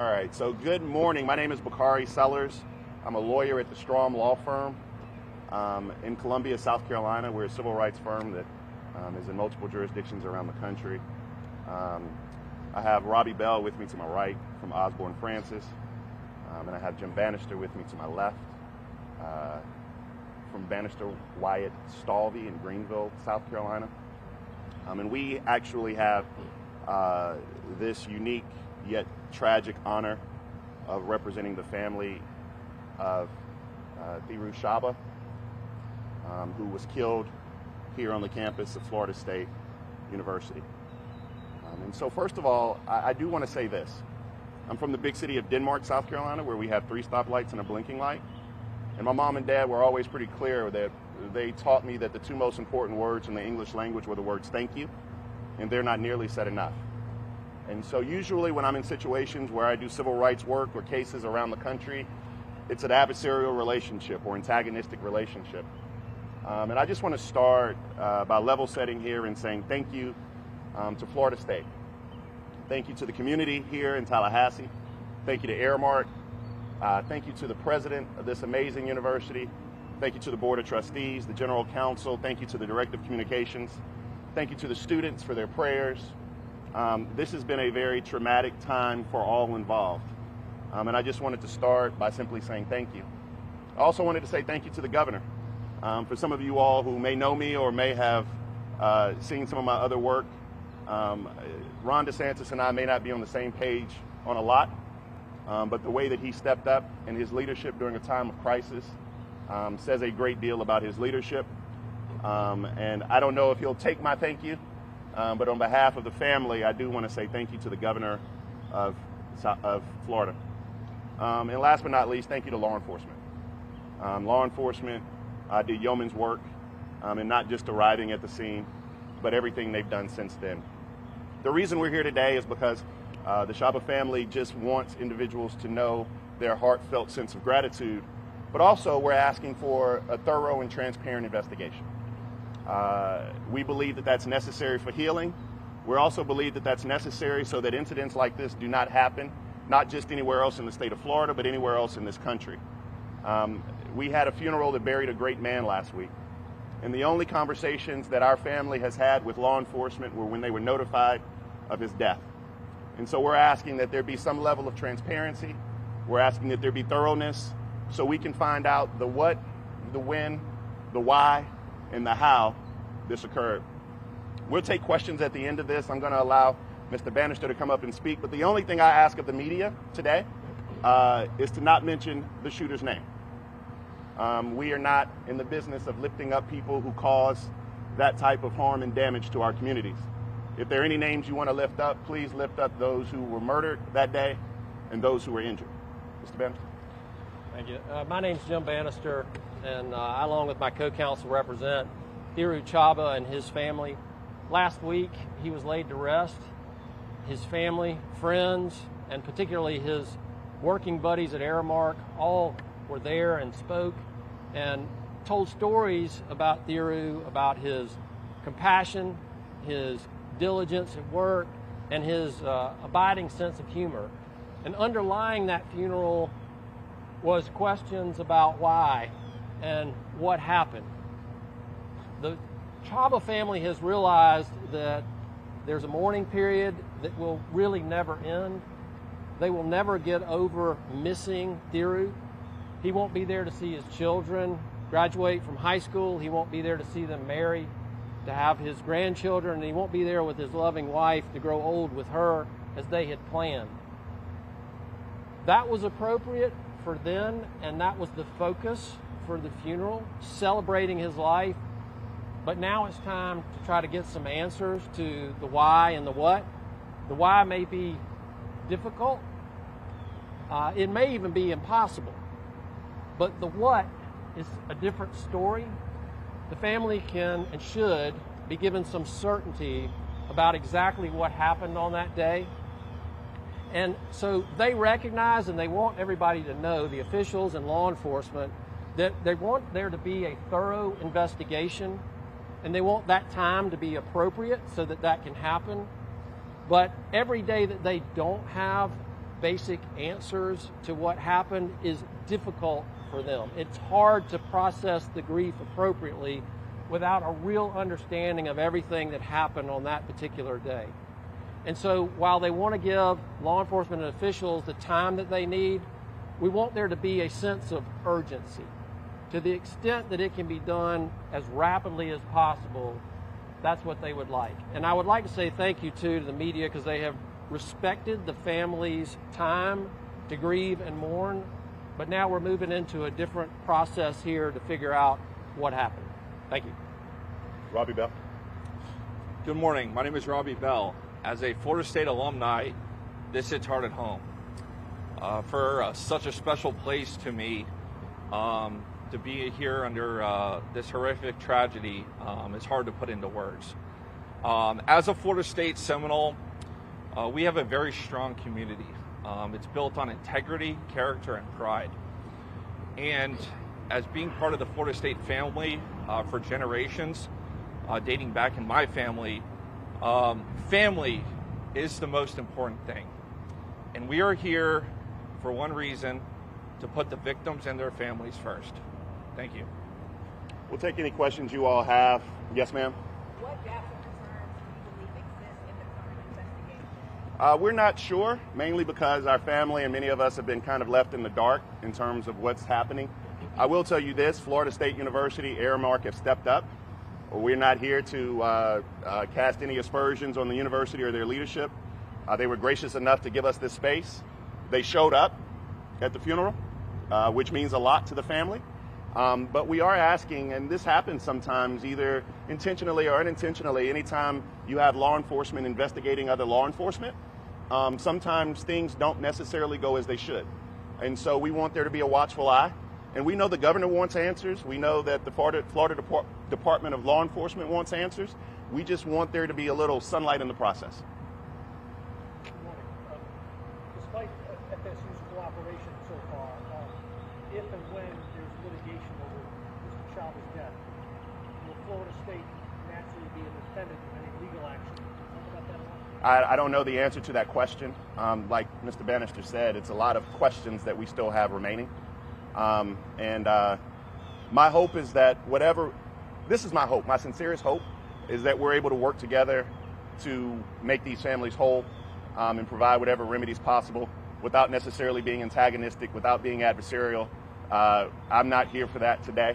All right, so good morning. My name is Bakari Sellers. I'm a lawyer at the Strom Law Firm in Columbia, South Carolina. We're a civil rights firm that is in multiple jurisdictions around the country. I have Robbie Bell with me to my right from Osborne Francis, and I have Jim Bannister with me to my left from Bannister Wyatt Stalvey in Greenville, South Carolina. And we actually have this unique yet tragic honor of representing the family of Thiru Shaba, who was killed here on the campus of Florida State University. And so first of all, I do want to say this. I'm from the big city of Denmark, South Carolina, where we have 3 stoplights and a blinking light. And my mom and dad were always pretty clear that they taught me that the 2 most important words in the English language were the words thank you, and they're not nearly said enough. And so usually when I'm in situations where I do civil rights work or cases around the country, it's an adversarial relationship or antagonistic relationship. And I just want to start by level setting here and saying thank you to Florida State. Thank you to the community here in Tallahassee. Thank you to Aramark. Thank you to the president of this amazing university. Thank you to the Board of Trustees, the General Counsel. Thank you to the Director of Communications. Thank you to the students for their prayers. This has been a very traumatic time for all involved. And I just wanted to start by simply saying thank you. I also wanted to say thank you to the governor. For some of you all who may know me or may have seen some of my other work, Ron DeSantis and I may not be on the same page on a lot, but the way that he stepped up in his leadership during a time of crisis says a great deal about his leadership. And I don't know if he'll take my thank you, but on behalf of the family, I do want to say thank you to the governor of Florida. And last but not least, thank you to law enforcement. Law enforcement did yeoman's work, and not just arriving at the scene, but everything they've done since then. The reason we're here today is because the Shaba family just wants individuals to know their heartfelt sense of gratitude, but also we're asking for a thorough and transparent investigation. We believe that that's necessary for healing. We also believe that that's necessary so that incidents like this do not happen, not just anywhere else in the state of Florida, but anywhere else in this country. We had a funeral that buried a great man last week, and the only conversations that our family has had with law enforcement were when they were notified of his death. And so we're asking that there be some level of transparency. We're asking that there be thoroughness so we can find out the what, the when, the why, and the how this occurred. We'll take questions at the end of this. I'm going to allow Mr. Bannister to come up and speak, but the only thing I ask of the media today is to not mention the shooter's name. We are not in the business of lifting up people who cause that type of harm and damage to our communities. If there are any names you want to lift up, please lift up those who were murdered that day and those who were injured. Mr. Bannister. Thank you. My name's Jim Bannister, and I, along with my co-counsel, represent Thiru Shaba and his family. Last week, he was laid to rest. His family, friends, and particularly his working buddies at Aramark all were there and spoke and told stories about Thiru, about his compassion, his diligence at work, and his abiding sense of humor. And underlying that funeral was questions about why and what happened. The Shaba family has realized that there's a mourning period that will really never end. They will never get over missing Thiru. He won't be there to see his children graduate from high school. He won't be there to see them marry, to have his grandchildren, and he won't be there with his loving wife to grow old with her as they had planned. That was appropriate for then, and that was the focus for the funeral, celebrating his life. But now it's time to try to get some answers to the why and the what. The why may be difficult. It may even be impossible. But the what is a different story. The family can and should be given some certainty about exactly what happened on that day. And so they recognize and they want everybody to know, the officials and law enforcement, that they want there to be a thorough investigation, and they want that time to be appropriate so that that can happen. But every day that they don't have basic answers to what happened is difficult for them. It's hard to process the grief appropriately without a real understanding of everything that happened on that particular day. And so while they want to give law enforcement and officials the time that they need, we want there to be a sense of urgency. To the extent that it can be done as rapidly as possible, that's what they would like. And I would like to say thank you too to the media, because they have respected the family's time to grieve and mourn, but now we're moving into a different process here to figure out what happened. Thank you. Robbie Bell. Good morning. My name is Robbie Bell. As a Florida State alumni, this hits hard at home. For such a special place to me, to be here under this horrific tragedy is hard to put into words. As a Florida State Seminole, we have a very strong community. It's built on integrity, character, and pride. And as being part of the Florida State family for generations, dating back in my family, family is the most important thing. And we are here for one reason: to put the victims and their families first. Thank you. We'll take any questions you all have. Yes, ma'am? What gaps or concerns do you believe exist in the current investigation? We're not sure, mainly because our family and many of us have been kind of left in the dark in terms of what's happening. I will tell you this: Florida State University, Aramark have stepped up. We're not here to cast any aspersions on the university or their leadership. They were gracious enough to give us this space. They showed up at the funeral, which means a lot to the family. But we are asking, and this happens sometimes, either intentionally or unintentionally, anytime you have law enforcement investigating other law enforcement, sometimes things don't necessarily go as they should. And so we want there to be a watchful eye. And we know the governor wants answers. We know that the Florida Department of Law Enforcement wants answers. We just want there to be a little sunlight in the process. Good morning. Despite FSU's cooperation so far, if and when there's litigation over Mr. Chaba's death, will Florida State naturally be a defendant of any legal action? Talk about that a lot. I don't know the answer to that question. Like Mr. Bannister said, it's a lot of questions that we still have remaining. My hope is that this is my hope, my sincerest hope, is that we're able to work together to make these families whole and provide whatever remedies possible without necessarily being antagonistic, without being adversarial. I'm not here for that today.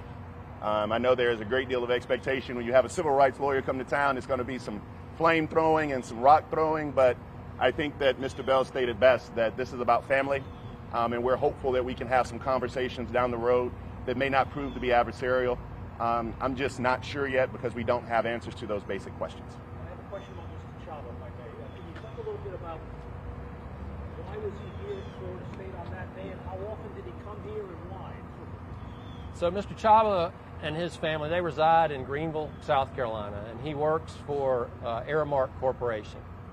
I know there is a great deal of expectation when you have a civil rights lawyer come to town. It's going to be some flame throwing and some rock throwing, but I think that Mr. Bell stated best that this is about family. And we're hopeful that we can have some conversations down the road that may not prove to be adversarial. I'm just not sure yet because we don't have answers to those basic questions. I have a question on Mr. Chaba, if I may. Can you talk a little bit about why was he here at Florida State on that day, and how often did he come here and why? So Mr. Chaba and his family, they reside in Greenville, South Carolina, and he works for Aramark Corporation.